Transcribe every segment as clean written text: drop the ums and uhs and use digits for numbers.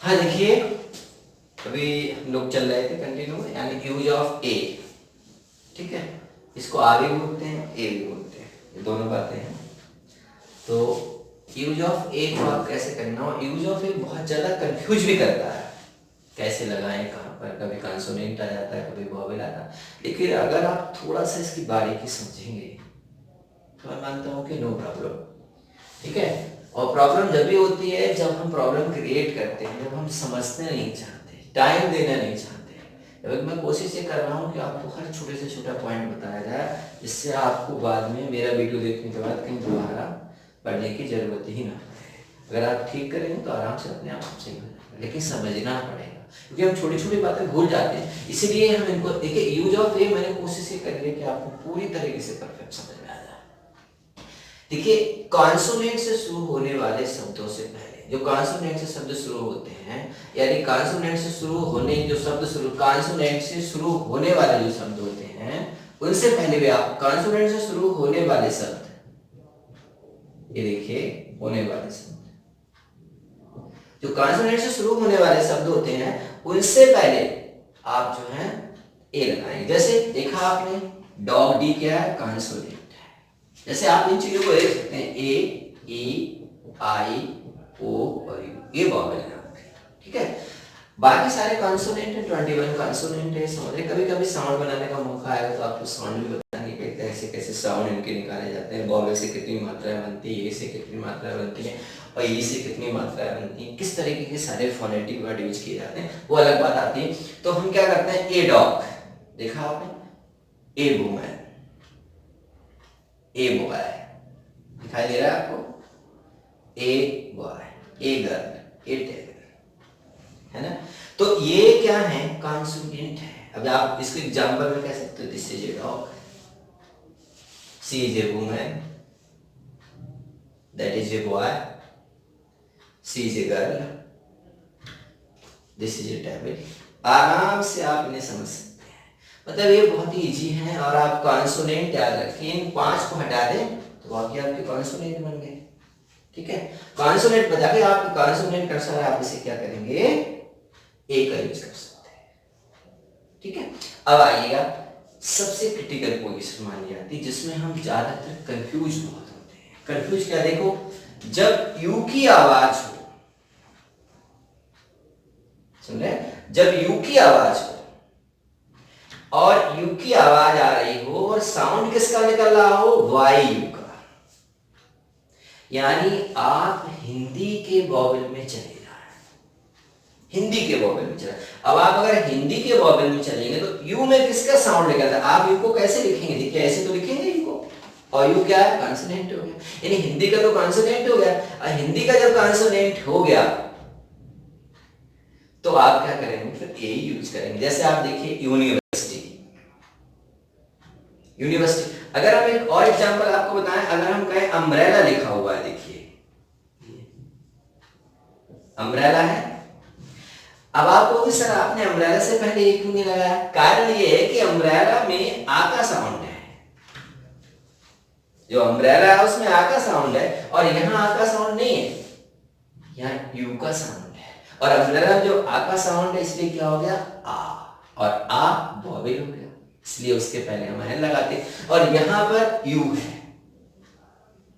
हाँ देखिए, अभी हम लोग चल रहे थे कंटिन्यू, यानी यूज ऑफ ए, ठीक है, इसको आ भी बोलते हैं, ए भी बोलते हैं, ये दोनों बातें हैं। तो यूज ऑफ ए को आप कैसे करना हो, यूज ऑफ ए बहुत ज़्यादा कंफ्यूज भी करता है, कैसे लगाएं, कहाँ पर, कभी कंसोनेंट आ जाता है, कभी वॉवेल आता है। लेकिन अगर आप थोड़ा सा इसकी बारीकी समझेंगे तो मैं मानता हूँ कि नो प्रॉब्लम, ठीक है। और प्रॉब्लम जब भी होती है जब हम प्रॉब्लम क्रिएट करते हैं, जब हम समझते नहीं चाहते, टाइम देना नहीं चाहते। अब मैं कोशिश ये कर रहा हूँ कि आपको हर छोटे से छोटा पॉइंट बताया जाए, जिससे आपको बाद में मेरा वीडियो देखने के बाद कहीं दोबारा पढ़ने की जरूरत ही ना पड़े। अगर आप ठीक करेंगे तो आराम से अपने आप सही हो जाएगा, लेकिन समझना पड़ेगा, क्योंकि हम छोटी छोटी बातें भूल जाते हैं। इसीलिए हम इनको देखिए, यूज ऑफ ए मैंने कोशिश ये करी है कि आपको पूरी तरीके से परफेक्ट समझ में आ जाए। देखिए, कॉन्सोनेंट से शुरू होने वाले शब्दों से पहले, जो कॉन्सोनेंट से शब्द शुरू होते हैं, यानी कॉन्सोनेंट से शुरू होने जो शब्द शुरू, कॉन्सोनेंट से शुरू होने वाले जो शब्द होते हैं, उनसे पहले भी आप कॉन्सोनेंट से शुरू होने वाले शब्द, ये देखिए होने वाले शब्द, जो कॉन्सोनेंट से शुरू होने वाले शब्द होते हैं, उनसे पहले आप जो है ए लगाएंगे। जैसे देखा आपने, डॉग, डी क्या है, कॉन्सोनेंट है। जैसे आप इन चीजों को देख सकते हैं, ए, ई, आई, ओ और यू, ये वॉवेल है आपके, ठीक है। बाकी सारे कॉन्सोनेंट है, 21 कॉन्सोनेंट है। समझ रहे, कभी कभी साउंड बनाने का मौका आएगा तो आपको साउंड भी बताएंगे कि कैसे कैसे साउंड इनके निकाले जाते हैं, वॉवेल से कितनी मात्राएं बनती है, ए से कितनी मात्राएं बनती है और ई से कितनी मात्राएं बनती हैं, किस तरीके के सारे फोनेटिक वर्ड यूज किए जाते हैं, वो अलग बात आती है। तो हम क्या करते हैं, ए डॉग देखा आपने, ए वुमन, ए बॉय दिखाई दे रहा है आपको, a boy, a girl, A table, है ना। तो ये क्या है, कॉन्सोनेंट है। अब आप इसको एग्जांपल में कह सकते हो, this is a dog, she is a woman, that is a boy, she is a girl, this is a table. आराम से आप इन्हें समझ सकते हैं, मतलब ये बहुत ही इजी है। और आप कॉन्सोनेंट याद रखें, इन 5 को हटा दें तो बाकी आपके कॉन्सोनेंट बन गए, ठीक है। कॉन्सोनेंट बचा के आप कॉन्सोनेंट कर्सर, आप इसे क्या करेंगे, ए का यूज कर सकते हैं, ठीक है। अब आइएगा सबसे क्रिटिकल पोजीशन मानी जाती है, जिसमें हम ज्यादातर कंफ्यूज बहुत होते हैं। कंफ्यूज क्या, देखो, जब यू की आवाज हो, सुन रहे, जब यू की आवाज हो और यू की आवाज आ रही हो और साउंड किसका निकल रहा हो, वाई यू का, यानी आप हिंदी के वॉवेल में चले जा रहे हैं, हिंदी के वॉवेल में चले। अब आप अगर हिंदी के वॉवेल में चलेंगे तो यू में किसका साउंड निकलता है, आप यू को कैसे लिखेंगे, देखिए ऐसे तो लिखेंगे यू को, और यू क्या है, कॉन्सोनेंट हो गया, यानी हिंदी का तो कॉन्सोनेंट हो गया। और हिंदी का जब कॉन्सोनेंट हो गया तो आप क्या करेंगे, फिर ए यूज करेंगे। जैसे आप देखिए यूनिवर्सिटी, यूनिवर्सिटी। अगर हम एक और एग्जांपल आपको बताएं, अगर हम कहें अम्ब्रेला लिखा हुआ है, देखिए अम्ब्रेला है। अब आप कहोगे सर आपने अम्ब्रेला से पहले ए क्यों नहीं लगाया, कारण ये है कि अम्ब्रेला में आ का साउंड है, जो अम्ब्रेला है उसमें आ का साउंड है, और यहाँ आ का साउंड नहीं है, यहाँ यू का साउंड है। और अम्ब्रेला जो आ का साउंड है, इसलिए क्या हो गया, आ, और आ वॉवेल हो गया, इसलिए उसके पहले हम एन लगाते। और यहां पर यू है,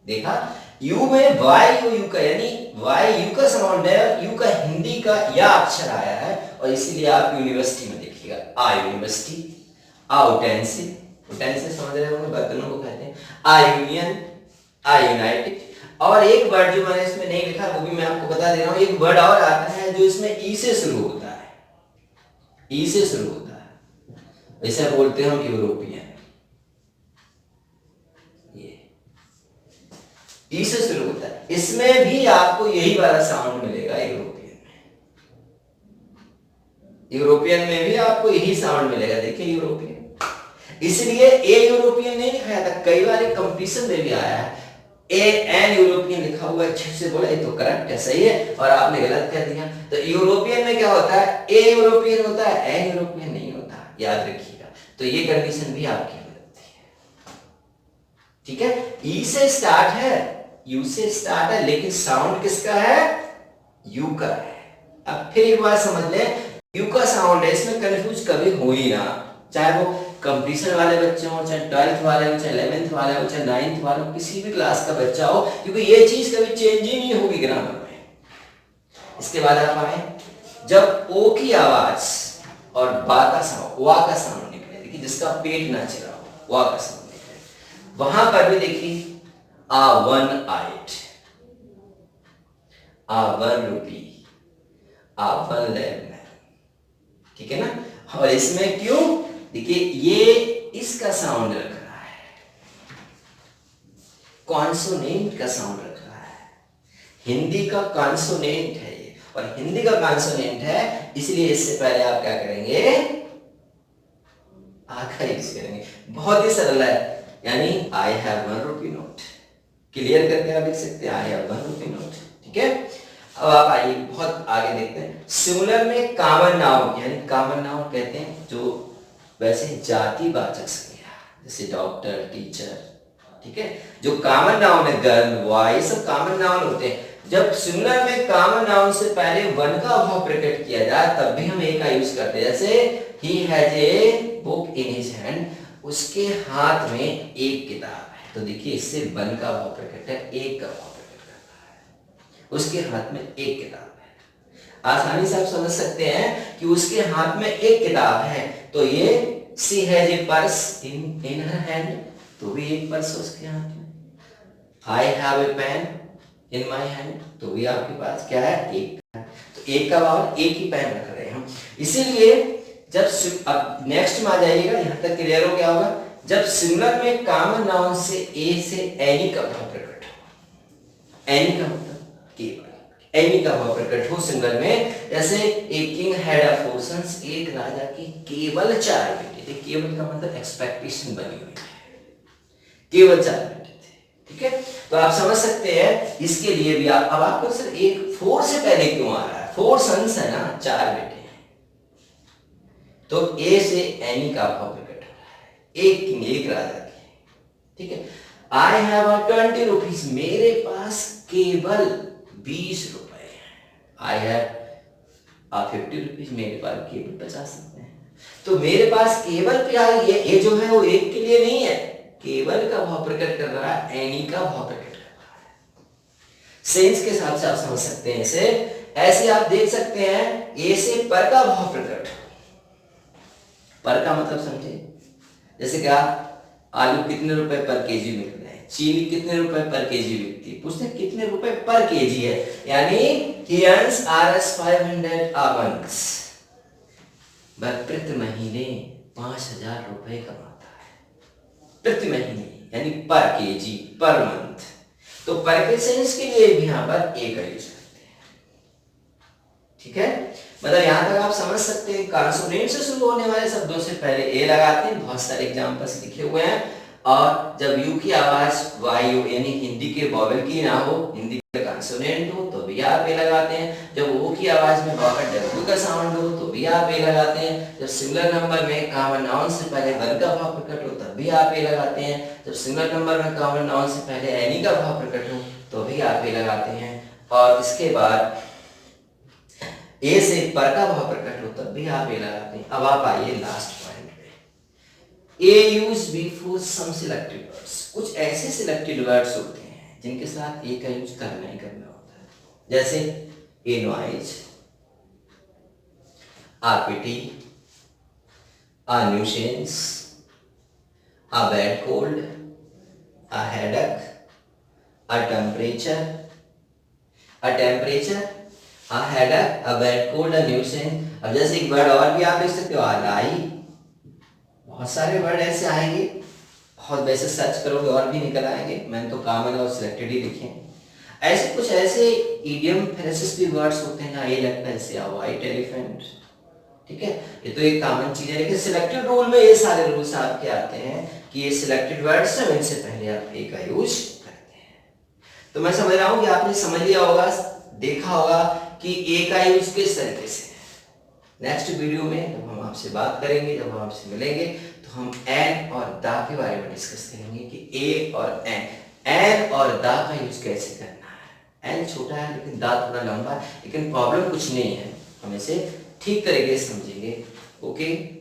देखा, यू में वाई यू का, यानी वाई यू का साउंड है, और यू का हिंदी का या अक्षर आया है, और इसीलिए आप यूनिवर्सिटी में देखिएगा, आ यूनिवर्सिटी, आ उटेंसिल, उटेंसिल समझ रहे होंगे, बर्तनों को कहते हैं, आ यूनियन, आ यूनाइटेड। और एक वर्ड जो मैंने इसमें नहीं लिखा, वो भी मैं आपको बता दे रहा हूं, एक वर्ड और आता है जो इसमें ई से शुरू होता है, ई से शुरू होता है, इसे बोलते हैं हम यूरोपियन, ये ई से शुरू होता है, इसमें भी आपको यही वाला साउंड मिलेगा। यूरोपियन में, यूरोपियन में भी आपको यही साउंड मिलेगा, देखिए यूरोपियन, इसलिए ए यूरोपियन नहीं लिखा जाता, कई बार कंपटीशन में भी आया है, ए एन यूरोपियन लिखा हुआ है, अच्छे से बोला ये तो करेक्ट है, सही है, और आपने गलत कर दिया। तो यूरोपियन में क्या होता है, ए यूरोपियन होता है, एन यूरोपियन नहीं होता, याद रखिएगा। तो ये कंडीशन भी आपकी गलत है, ठीक है। ई से स्टार्ट है, यू से स्टार्ट है, लेकिन साउंड किसका है, यू का है, अब फिर एक बात समझ लें, यू का साउंड है, इसमें कंफ्यूज कभी हो ही ना, चाहे वो कंपटीशन वाले बच्चे हो, चाहे 12th वाले हो, चाहे 11th वाले हो, चाहे 9th वाले हो, किसी भी क्लास का बच्चा हो, क्योंकि ये चीज कभी चेंज ही नहीं होगी ग्रामर में। इसके बाद आप आए, जब ओ की आवाज और बा का साउंड, वा का साउंड निकले, देखिए जिसका पेट ना चला हो, वा का साउंड निकले, वहां पर भी देखिए आ वन आइट, आ 1 रुपी, आ 1 लेमन, ठीक है ना। और इसमें क्यों, देखिए ये इसका साउंड रख रहा है, कॉन्सोनेंट का साउंड रख रहा है, हिंदी का कॉन्सोनेंट है ये, और हिंदी का कॉन्सोनेंट है, इसलिए इससे पहले आप क्या करेंगे, आ का यूज करेंगे। बहुत ही सरल है, यानी I have 1 rupee note, clear करके आप लिख सकते हैं आई हैव 1 रुपी नोट, ठीक है। अब आप आइए बहुत आगे देखते हैं, सिमिलर में कॉमन नाउन, यानी कॉमन नाउन कहते हैं जो वैसे जातिवाचक संज्ञा, जैसे डॉक्टर, टीचर, ठीक है, जो कॉमन नाउन है, गर्ल, बॉय, ये सब कॉमन नाउन होते हैं। जब सिमिलर में कॉमन नाउन से पहले वन का भाव प्रकट किया जाए तब भी हम ए का यूज करते हैं, जैसे he has a book in his hand, उसके हाथ में एक किताब है, तो देखिए इससे वन का भाव प्रकट है, एक का भाव प्रकट करता है, उसके हाथ में एक किताब है। आसानी से आप समझ सकते हैं कि उसके हाथ में एक किताब है, तो ये she has a purse in her hand, तो भी एक पर्स उसके हाथ में। I have a pen in my hand, तो भी आपके पास क्या है, एक, तो एक का भाव, एक ही पेन रख रहे हैं हम। इसीलिए जब अब नेक्स्ट में आ जाइएगा, यहां तक क्लियर हो गया होगा, जब सिमिलर में कॉमन नाउन से ए से एनी का भाव प्रकट हो, एनी का मतलब केवल, एनी का भाव प्रकट हो सिमिलर में, जैसे a king had a 4 sons, एक राजा की केवल 4 बेटे थे, केवल का मतलब एक्सपेक्टेशन बनी हुई है, केवल 4 बेटे थे, ठीक है। तो आप समझ सकते हैं, इसके लिए भी अब आपको सर एक 4 से पहले क्यों आ रहा है, 4 सन्स है ना, 4 बेटे, तो ए से एनी का भाव प्रकट हो रहा है, एक किंग, एक राजा की, ठीक है। आई हैव अ 20 रुपीज, मेरे पास केवल 20 रुपए हैं। आई हैव अ 50 रुपीज, मेरे पास केवल 50 रुपए हैं। तो मेरे पास केवल क्या है, ये जो है वो एक के लिए नहीं है, केवल का भाव प्रकट कर रहा है, एनी का भाव प्रकट कर रहा है। सेंस के हिसाब से आप समझ सकते हैं इसे, ऐसे आप देख सकते हैं, ए से पर का भाव प्रकट, पर का मतलब समझे, जैसे क्या, आलू कितने रुपए पर केजी बिक रहे हैं, चीनी कितने रुपए पर केजी बिकती है, पूछते हैं कितने रुपए पर केजी है, यानी he earns Rs 500 a month, वह प्रति महीने 5000 रुपए कमाता है, प्रति महीने, यानी पर केजी, पर मंथ। तो पर के सेंस के लिए भी यहां पर ए का यूज करते हैं, ठीक है। मतलब यहां तक आप समझ सकते हैं, कॉन्सोनेंट से शुरू होने वाले शब्दों से पहले ए लगाते हैं, बहुत सारे एग्जांपल्स लिखे हुए हैं। और जब यू की आवाज वायु यानी हिंदी के वॉवेल की ना हो, हिंदी का कॉन्सोनेंट हो, तो भी आप ए लगाते हैं। जब ओ की आवाज में वॉवेल डब्ल्यू का साउंड हो, तो भी आप ए लगाते हैं। जब सिंगुलर नंबर में कॉमन नाउन से पहले वन का भाव प्रकट हो, तब भी आप ए लगाते हैं। जब सिंगुलर नंबर में कॉमन नाउन से पहले एनी का भाव प्रकट हो, तो भी आप ए लगाते हैं। और इसके बाद ए से पर का भाव प्रकट हो, तब भी आप ए लगाते हैं। अब आप आइए लास्ट पॉइंट पे, a use before some selected words. कुछ ऐसे सिलेक्टेड वर्ड्स होते हैं जिनके साथ ए का यूज करना ही करना होता है, जैसे a noise, a pity, a nuisance, a bad cold, a headache, a temperature, a temperature, a headache, a bad cold, a nuisance। अब जैसे एक वर्ड और भी आप देख सकते हो, आलाई, बहुत सारे वर्ड ऐसे आएंगे, बहुत वैसे सर्च करोगे और भी निकल आएंगे, मैंने तो कॉमन और सिलेक्टेड ही लिखे हैं। ऐसे कुछ ऐसे इडियम फ्रेजेस भी वर्ड्स होते हैं जहाँ ये लगता है, जैसे व्हाइट एलिफेंट, ठीक है, ये तो एक कॉमन चीज है। लेकिन सिलेक्टेड रूल में ये सारे रूल्स आपके आते हैं कि ये सिलेक्टेड वर्ड्स हैं, इनसे पहले आप ए का यूज करते हैं। तो मैं समझ रहा हूं कि आपने समझ लिया होगा, देखा होगा कि ए का यूज किस तरीके से है। नेक्स्ट वीडियो में जब हम आपसे बात करेंगे, जब हम आपसे मिलेंगे, तो हम एन और दा के बारे में डिस्कस करेंगे कि ए और एन और दा का यूज कैसे करना है। एन छोटा है लेकिन दा थोड़ा लंबा है, लेकिन प्रॉब्लम कुछ नहीं है। हम इसे ठीक तरीके से समझेंगे। ओके।